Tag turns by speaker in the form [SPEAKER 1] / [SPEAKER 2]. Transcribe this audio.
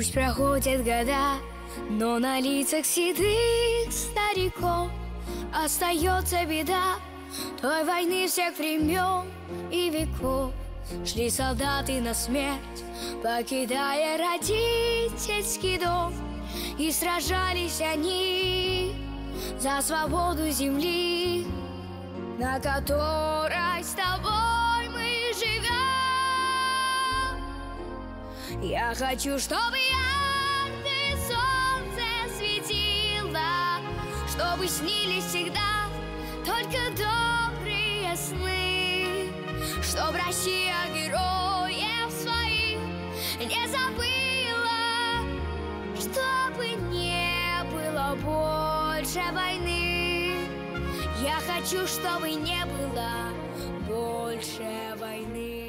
[SPEAKER 1] Пусть проходят года, но на лицах седых стариков остается беда той войны всех времен и веков. Шли солдаты на смерть, покидая родительский дом, и сражались они за свободу земли, на которой с тобой мы живем. Я хочу, чтобы яркое солнце светило, чтобы снились всегда только добрые сны, чтоб Россия героев своих не забыла, чтобы не было больше войны. Я хочу, чтобы не было больше войны.